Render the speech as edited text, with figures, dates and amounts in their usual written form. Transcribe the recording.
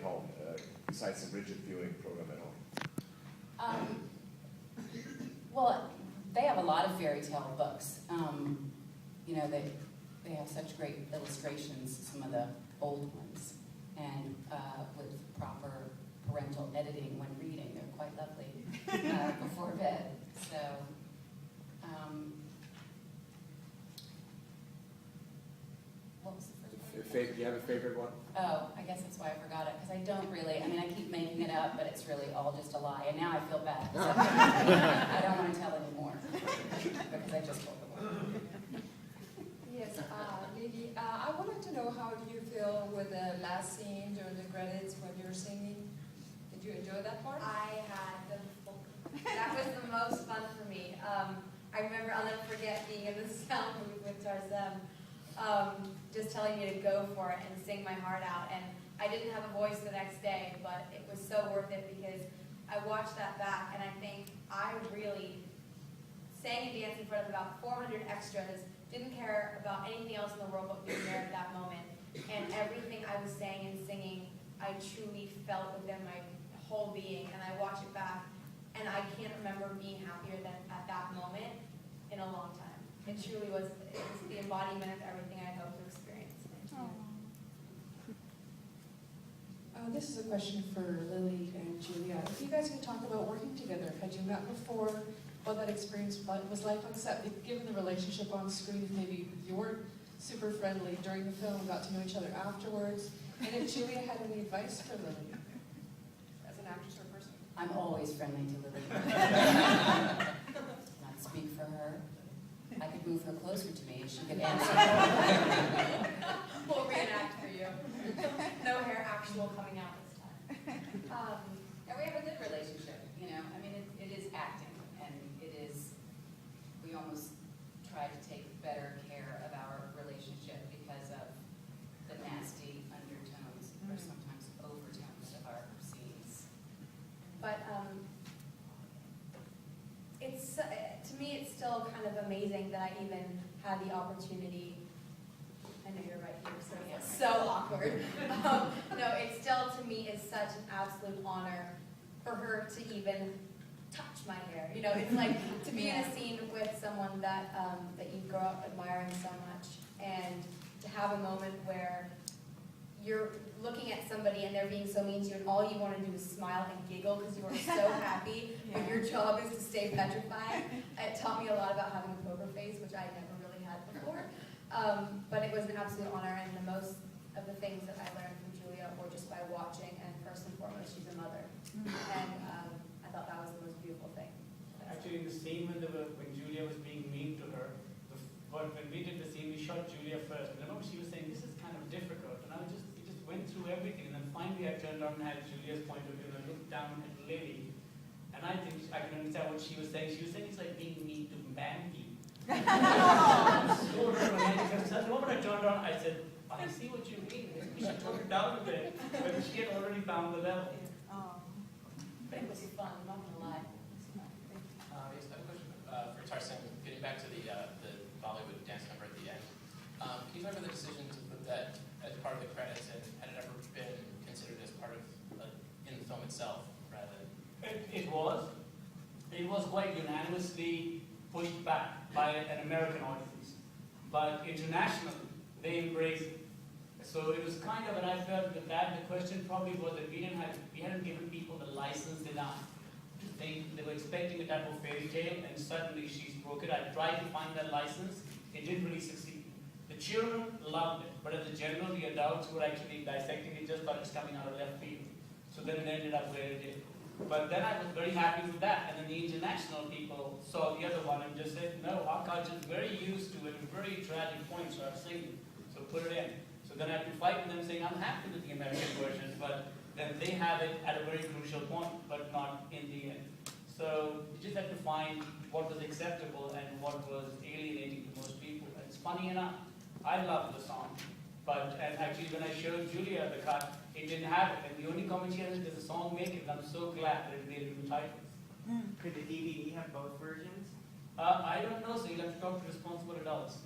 home, besides the rigid viewing program at home? Well, they have a lot of fairy tale books. You know, they have such great illustrations, some of the old ones, and with proper parental editing when reading, they're quite lovely before bed. So, what was the first one? Do you have a favorite one? Oh, I guess that's why I forgot it, because I don't really, I mean, I keep making it up, but it's really all just a lie, and now I feel bad. So I don't want to tell anymore, because I just told the one. Yes, Lily, I wanted to know, how do you feel with the last scene during the credits when you're singing? Did you enjoy that part? I had that was the most fun for me. I remember, I'll never forget being in the sound booth with Tarzan, just telling me to go for it and sing my heart out. And I didn't have a voice the next day, but it was so worth it because I watched that back and I think I really sang and danced in front of about 400 extras, didn't care about anything else in the world but being there at that moment. And everything I was saying and singing, I truly felt within my whole being. And I watch it back and I can't remember being happier than at that moment in a long time. It truly was, it was the embodiment of everything I hoped to experience. This is a question for Lily and Julia. If you guys could talk about working together, had you met before? What that experience was like on set? Given the relationship on screen, maybe you weren't super friendly during the film, got to know each other afterwards. And if Julia had any advice for Lily, as an actress or person? I'm always friendly to Lily. Not speak for her. I could move her closer to me and she could answer. We'll reenact for you. No hair actual coming out this time. And we have a good relationship, you know. I mean, it is acting, and it is, we almost try to take better care of our relationship because of the nasty undertones or sometimes overtones of our scenes. But it's to me, it's still kind of amazing that I even had the opportunity. I know you're right here, so it's so awkward. No, it still to me is such an absolute honor for her to even touch my hair. You know, it's like to be in a scene with someone that that you grow up admiring so much, and to have a moment where you're looking at somebody and they're being so mean to you, and all you want to do is smile and giggle because you are so happy, but your job is to stay petrified. It taught me a lot about having a poker face, which I never really had before. But it was an absolute honor, and the most of the things that I learned from Julia were just by watching, and first and foremost, she's a mother. And I thought that was the most beautiful thing. Actually, in the scene when Julia was being mean to her, but when we did the scene, we shot Julia first. And I remember she was saying, this is kind of difficult. And we just went through everything. And then finally I turned around and had Julia's point of view, and I looked down at Lily. And I think I can understand what she was saying. She was saying it's like being mean to Bambi. So romantic. So the moment I turned around, I said, I see what you mean. We should tone it down a bit. But she had already found the level. But it was fun, not gonna lie. Yes, I have a question for Tarzan. Getting back to the Bollywood dance number at the end, can you talk about the decision to put that as part of the credits, and had it ever been considered as part of in the film itself, rather than? It was quite unanimously pushed back by an American audience, but internationally they embraced it. So it was kind of, and I felt that the question probably was that we hadn't given people the license enough to think. They were expecting a type of fairy tale, and suddenly she's broke it. I tried to find that license. It didn't really succeed. The children loved it, but as a general, the adults who were actually dissecting it just thought it was coming out of left field. So then it ended up where it did. But then I was very happy with that, and then the international people saw the other one and just said, no, our culture is very used to it, very tragic points are singing, so put it in. So then I had to fight with them saying, I'm happy with the American version, but then they have it at a very crucial point, but not in the end. So you just had to find what was acceptable and what was alienating to most people. And it's funny enough, I loved the song, and actually when I showed Julia the cut, it didn't have it. And the only comment she has is, does the song make it? And I'm so glad that it made it in the titles. Could the DVD have both versions? I don't know, so you'll have to talk to responsible adults.